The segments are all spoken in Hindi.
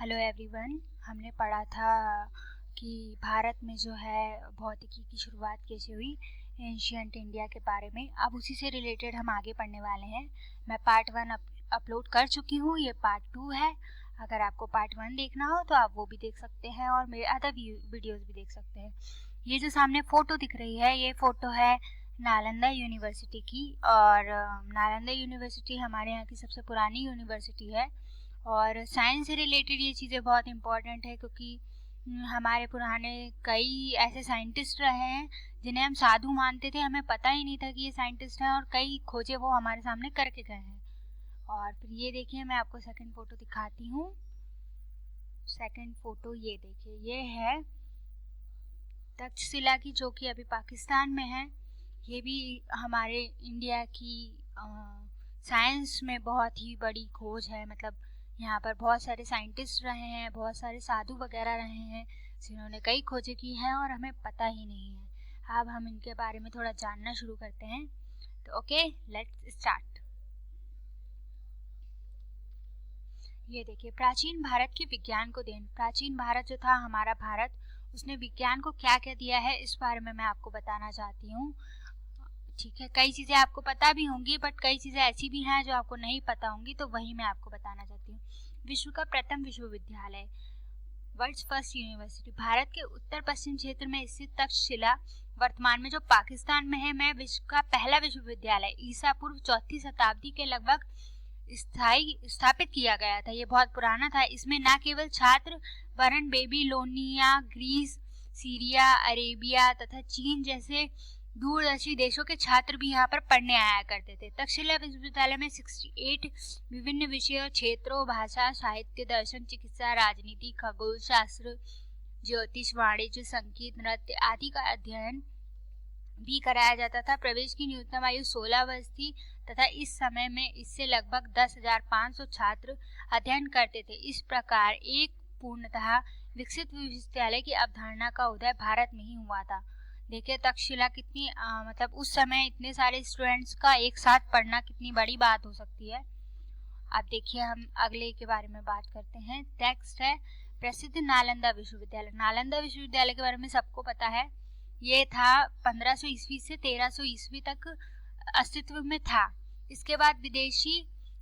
Hello everyone. हमने पढ़ा था कि भारत में जो है भौतिकी की शुरुआत कैसे हुई, एंशियंट इंडिया के बारे में। अब उसी से रिलेटेड हम आगे पढ़ने वाले हैं। मैं पार्ट 1 अपलोड कर चुकी हूँ, ये पार्ट 2 है। अगर आपको पार्ट 1 देखना हो तो आप वो भी देख सकते हैं और मेरे अदर वीडियोस भी देख सकते हैं। ये जो सामने फ़ोटो दिख रही है, ये फ़ोटो है नालंदा यूनिवर्सिटी की। और नालंदा यूनिवर्सिटी हमारे यहाँ की सबसे पुरानी यूनिवर्सिटी है और साइंस से रिलेटेड ये चीज़ें बहुत इम्पॉर्टेंट है, क्योंकि हमारे पुराने कई ऐसे साइंटिस्ट रहे हैं जिन्हें हम साधु मानते थे, हमें पता ही नहीं था कि ये साइंटिस्ट हैं और कई खोजें वो हमारे सामने करके गए हैं। और फिर ये देखिए, मैं आपको सेकंड फ़ोटो दिखाती हूँ। सेकंड फ़ोटो ये देखिए, ये है तक्षशिला की, जो कि अभी पाकिस्तान में है। ये भी हमारे इंडिया की साइंस में बहुत ही बड़ी खोज है। मतलब यहाँ पर बहुत सारे साइंटिस्ट रहे हैं, बहुत सारे साधु वगैरह रहे हैं जिन्होंने कई खोजें की हैं और हमें पता ही नहीं है। अब हम इनके बारे में थोड़ा जानना शुरू करते हैं। तो ओके, लेट्स स्टार्ट। ये देखिए, प्राचीन भारत की विज्ञान को देन। प्राचीन भारत जो था हमारा भारत, उसने विज्ञान को क्या क्या दिया है इस बारे में मैं आपको बताना चाहती हूँ। ठीक है, कई चीज़ें आपको पता भी होंगी बट कई चीज़ें ऐसी भी हैं जो आपको नहीं पता होंगी, तो वही मैं आपको बताना चाहती हूँ। विश्व का प्रथम विश्वविद्यालय, वर्ल्ड्स फर्स्ट यूनिवर्सिटी। भारत के उत्तर पश्चिम क्षेत्र में स्थित तक्षशिला, वर्तमान में जो पाकिस्तान में है, में विश्व का पहला विश्वविद्यालय ईसा पूर्व 4वीं शताब्दी के लगभग स्थापित किया गया था। ये बहुत पुराना था। इसमें न केवल छात्र वरन बेबीलोनिया, ग्रीस, सीरिया, अरेबिया तथा चीन जैसे दूरदर्शी देशों के छात्र भी यहाँ पर पढ़ने आया करते थे। तक्षशिला विश्वविद्यालय में 68 विभिन्न विषयों, क्षेत्रों, भाषा, साहित्य, दर्शन, चिकित्सा, राजनीति, खगोल शास्त्र, ज्योतिष, वाणिज्य, संगीत, नृत्य आदि का अध्ययन भी कराया जाता था। प्रवेश की न्यूनतम आयु 16 वर्ष थी तथा इस समय में इससे लगभग 10,500 छात्र अध्ययन करते थे। इस प्रकार एक पूर्णतः विकसित विश्वविद्यालय की अवधारणा का उदय भारत में ही हुआ था। देखिए तक्षशिला कितनी मतलब उस समय इतने सारे स्टूडेंट्स का एक साथ पढ़ना कितनी बड़ी बात हो सकती है। अब देखिए, हम अगले के बारे में बात करते हैं। नेक्स्ट है प्रसिद्ध नालंदा विश्वविद्यालय। नालंदा विश्वविद्यालय के बारे में सबको पता है। ये था 1500 ईस्वी से 1300 ईस्वी तक अस्तित्व में था। इसके बाद विदेशी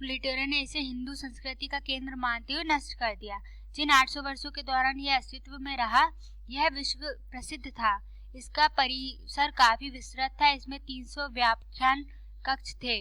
लिटरेचर ने इसे हिंदू संस्कृति का केंद्र मानते हुए नष्ट कर दिया। जिन 800 वर्षों के दौरान यह अस्तित्व में रहा, यह विश्व प्रसिद्ध था। इसका परिसर काफी विस्तृत था। इसमें 300 व्याख्यान कक्ष थे,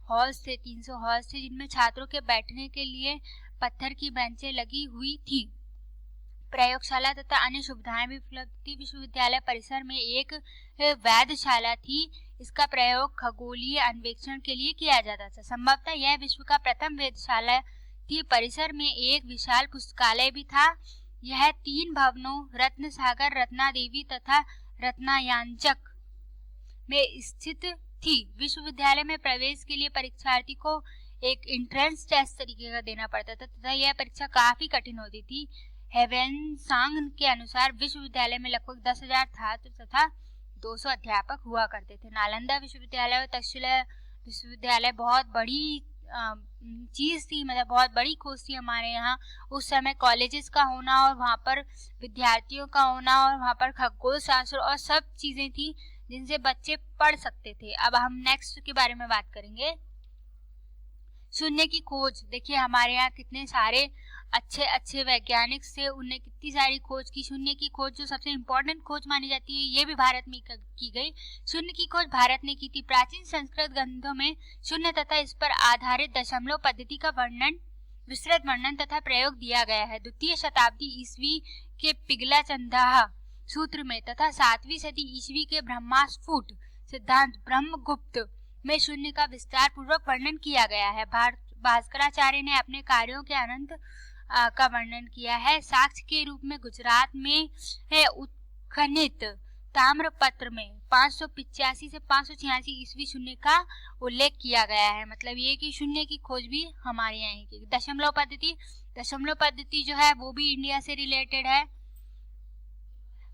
हॉल्स थे, 300 हॉल्स थे, जिनमें छात्रों के बैठने के लिए पत्थर की बेंचें लगी हुई थी। प्रयोगशाला तथा अन्य सुविधाएं भी उपलब्ध थी। विश्वविद्यालय परिसर में एक वैधशाला थी। इसका प्रयोग खगोलीय अन्वेषण के लिए किया जाता था। संभवतः यह विश्व का प्रथम वेधशाला थी। परिसर में एक विशाल पुस्तकालय भी था। यह 3 भवनों रत्न सागर, रत्ना देवी तथा रत्नायांचक में स्थित थी। विश्वविद्यालय में प्रवेश के लिए परीक्षार्थी को एक एंट्रेंस टेस्ट तरीके का देना पड़ता था तथा यह परीक्षा काफी कठिन होती थी। हेवेनसांग के अनुसार विश्वविद्यालय में लगभग 10,000 छात्र तथा 200 अध्यापक हुआ करते थे। नालंदा विश्वविद्यालय और तक्षशिला विश्वविद्यालय बहुत बड़ी चीज थी, मतलब बहुत बड़ी खोज थी हमारे यहाँ उस समय। कॉलेजेस का होना और वहाँ पर विद्यार्थियों का होना और वहाँ पर खगोल शास्त्र और सब चीजें थी जिनसे बच्चे पढ़ सकते थे। अब हम नेक्स्ट के बारे में बात करेंगे, शून्य की खोज। देखिए हमारे यहाँ कितने सारे अच्छे अच्छे वैज्ञानिक थे, उन्हें कितनी सारी खोज की। शून्य की खोज जो सबसे इम्पोर्टेंट खोज मानी जाती है, ये भी भारत में की गई। शून्य की खोज भारत ने की थी। प्राचीन संस्कृत ग्रंथों में शून्य तथा इस पर आधारित दशमलव पद्धति का विस्तृत वर्णन तथा प्रयोग दिया गया है। 2वीं शताब्दी ईस्वी के पिघला चंदाहा सूत्र में तथा 7वीं सदी ईस्वी के ब्रह्मास्फुट सिद्धांत ब्रह्मगुप्त में शून्य का विस्तार पूर्वक वर्णन किया गया है। भास्कराचार्य ने अपने कार्यों के अनंत का वर्णन किया है। साक्ष्य के रूप में गुजरात में है उत्खनित ताम्रपत्र में 585 से 586 ईस्वी शून्य का उल्लेख किया गया है। मतलब ये कि शून्य की खोज भी हमारे यहाँ ही की। दशमलव पद्धति जो है वो भी इंडिया से रिलेटेड है।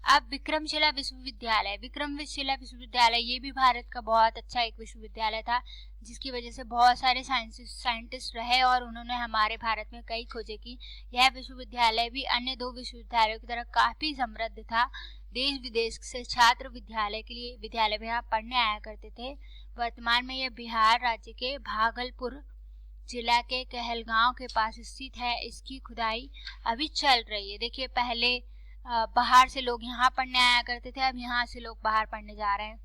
अब विक्रमशिला विश्वविद्यालय, विक्रमशिला विश्वविद्यालय ये भी भारत का बहुत अच्छा एक विश्वविद्यालय था, जिसकी वजह से बहुत सारे साइंटिस्ट रहे और उन्होंने हमारे भारत में कई खोजें की। यह विश्वविद्यालय भी अन्य दो विश्वविद्यालयों की तरह काफी समृद्ध था। देश विदेश से छात्र विद्यालय में यहाँ पढ़ने आया करते थे। वर्तमान में यह बिहार राज्य के भागलपुर जिला के कहलगांव के पास स्थित है। इसकी खुदाई अभी चल रही है। देखिए, पहले बाहर से लोग यहाँ पढ़ने आया करते थे, अब यहाँ से लोग बाहर पढ़ने जा रहे हैं।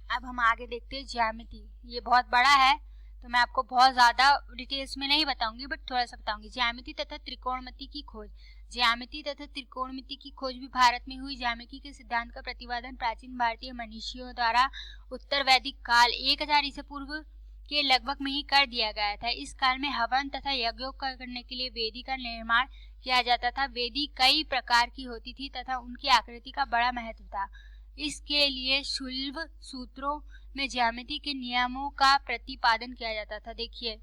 अब हम आगे देखते हैं ज्यामिति। ये बहुत बड़ा है तो मैं आपको बहुत ज्यादा डिटेल्स में नहीं बताऊंगी, बट थोड़ा सा बताऊंगी। ज्यामिति तथा त्रिकोणमिति की खोज। ज्यामिति तथा त्रिकोणमिति की खोज भी भारत में हुई। ज्यामिति के सिद्धांत का प्रतिपादन प्राचीन भारतीय मनीषियों द्वारा उत्तर वैदिक काल 1000 ईसा पूर्व के लगभग में ही कर दिया गया था। इस काल में हवन तथा यज्ञों करने के लिए वेदी का निर्माण किया जाता था। वेदी कई प्रकार की होती थी तथा उनकी आकृति का बड़ा महत्व था। इसके लिए शुल्ब सूत्रों में ज्यामिति के नियमों का प्रतिपादन किया जाता था। देखिए,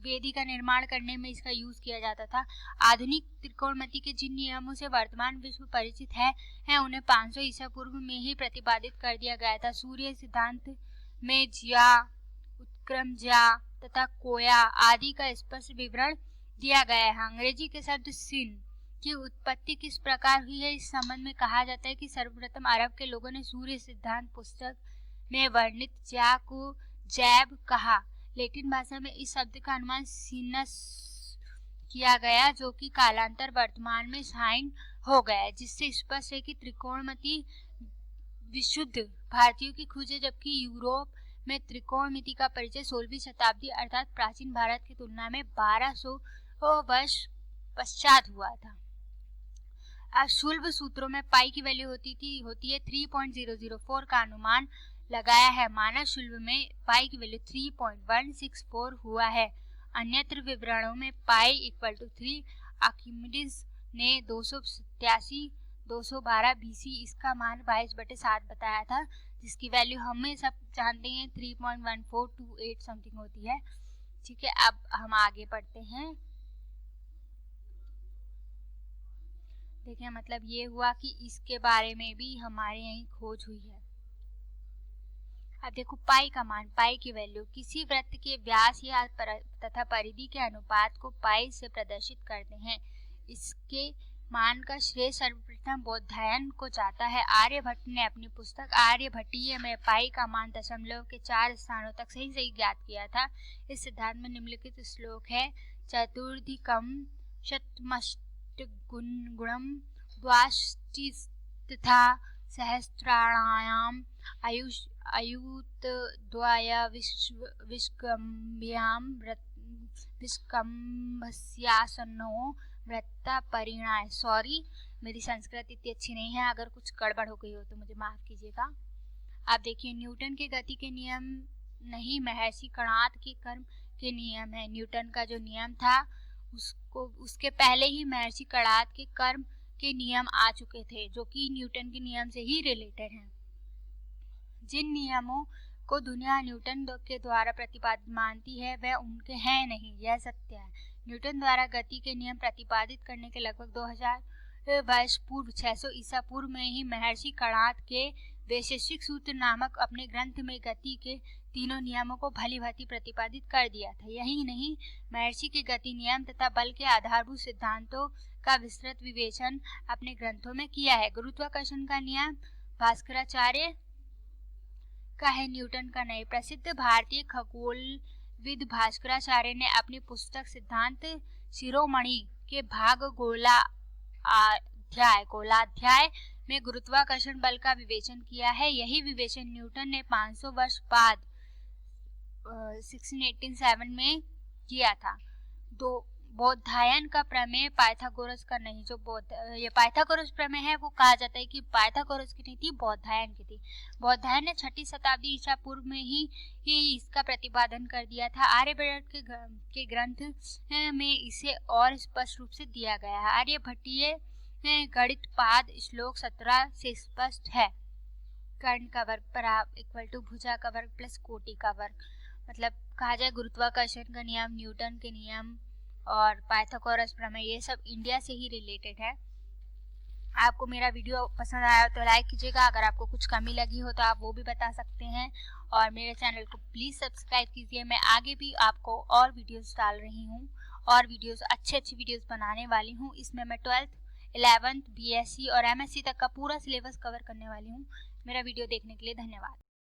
वेदी का निर्माण करने में इसका यूज किया जाता था। आधुनिक त्रिकोणमिति के जिन नियमों से वर्तमान विश्व परिचित है उन्हें 500 ईसा पूर्व में ही प्रतिपादित कर दिया गया था। सूर्य सिद्धांत में ज्या, उत्क्रम ज्या तथा कोया आदि का स्पष्ट विवरण दिया गया है। अंग्रेजी के शब्द सिन की उत्पत्ति किस प्रकार हुई है, इस संबंध में कहा जाता है कि सर्वप्रथम अरब के लोगों ने सूर्य सिद्धांत पुस्तक में वर्णित ज्या को जैब कहा। लैटिन भाषा में इस शब्द का अनुमान सिनस किया गया, जो कि कालांतर वर्तमान में साइन हो गया, जिससे स्पष्ट है कि त्रिकोणमिति विशुद्ध भारतीयों की खोज है, जबकि यूरोप में त्रिकोणमिति का परिचय 16वीं शताब्दी अर्थात प्राचीन भारत की तुलना में 1200 वर्ष पश्चात हुआ था। अब शुल्ब सूत्रों में पाई की वैल्यू होती है 3.004 का अनुमान लगाया है। मानव शुल्ब में पाई की वैल्यू 3.164 हुआ है। अन्यत्र विवरणों में पाई इक्वल टू 3। आर्किमिडीज ने 212 बीसी इसका मान 22/7 बताया था, जिसकी वैल्यू हमें सब जानते हैं 3.1428 समथिंग होती है। ठीक है, अब हम आगे पढ़ते हैं। देखिए, मतलब ये हुआ कि इसके बारे में भी हमारे यहीं खोज हुई है। अब देखो, पाई का मान, पाई की वैल्यू किसी वृत्त के व्यास या तथा परिधि के अनुपात को पाई से प्रदर्शित करते हैं। इसके मान का श्रेय सर्वप्रथम बौधायन को जाता है। आर्यभट्ट ने अपनी पुस्तक आर्यभट्टीय में पाई का मान दशमलव के 4 स्थानों तक सही ज्ञात किया था। इस सिद्धांत में निम्नलिखित श्लोक है: चतुर्धिकम शतमष्टगुणम द्वाष्टिस्तथा सहस्राणायाम अयुतद्वय विष्कम्भ्याम विष्कम्भस्यासनो वृत्ता परिणाय। सॉरी, मेरी संस्कृत इतनी अच्छी नहीं है, अगर कुछ गड़बड़ हो गई हो तो मुझे माफ कीजिएगा। आप देखिए, न्यूटन के गति के नियम नहीं, महर्षि कणाद के कर्म के नियम है। न्यूटन का जो नियम था उसके पहले ही महर्षि कणाद के कर्म के नियम आ चुके थे, जो कि न्यूटन के नियम से ही रिलेटेड हैं। जिन नियमों को दुनिया न्यूटन के द्वारा प्रतिपादित मानती है वह उनके हैं नहीं, यह सत्य है। न्यूटन द्वारा गति के नियम प्रतिपादित करने के लगभग 2000 वर्ष पूर्व 600 ईसा पूर्व में ही महर्षि कणाद के वैशेषिक सूत्र नामक अपने ग्रंथ में गति के तीनों नियमों को भली भांति प्रतिपादित कर दिया था। यही नहीं, महर्षि के गति नियम तथा बल के आधारभूत सिद्धांतों का विस्तृत विवेचन अपने ग्रंथों में किया है। गुरुत्वाकर्षण का नियम भास्कराचार्य का है, न्यूटन का नहीं। प्रसिद्ध भारतीय खगोलविद भास्कराचार्य ने अपनी पुस्तक सिद्धांत शिरोमणि के भाग गोलाध्याय में गुरुत्वाकर्षण बल का विवेचन किया है। यही विवेचन न्यूटन ने 500 वर्ष बाद 1687 में किया था। बौधायन का प्रमेय पाइथागोरस का नहीं। जो ये पाइथागोरस प्रमेय है वो कहा जाता है कि पाइथागोरस की नहीं थी, बौधायन की थी। बौधायन ने 6ठी शताब्दी ईसा पूर्व में ही इसका प्रतिपादन कर दिया था। आर्यभट्ट के ग्रंथ में इसे और स्पष्ट रूप से दिया गया है। आर्यभट्टीय गणित पाद श्लोक 17 से स्पष्ट है। कर्ण का वर्ग पर इक्वल टू भुजा का वर्ग प्लस कोटि का वर्ग। मतलब कहा जाए गुरुत्वाकर्षण का नियम, न्यूटन के नियम और पाइथागोरस प्रमेय, ये सब इंडिया से ही रिलेटेड है। आपको मेरा वीडियो पसंद आया तो लाइक कीजिएगा, अगर आपको कुछ कमी लगी हो तो आप वो भी बता सकते हैं, और मेरे चैनल को प्लीज़ सब्सक्राइब कीजिए। मैं आगे भी आपको और वीडियोस डाल रही हूँ, और वीडियोस अच्छे वीडियोस बनाने वाली हूँ। इसमें मैं 12th 11th BSc और MSc तक का पूरा सिलेबस कवर करने वाली हूँ। मेरा वीडियो देखने के लिए धन्यवाद।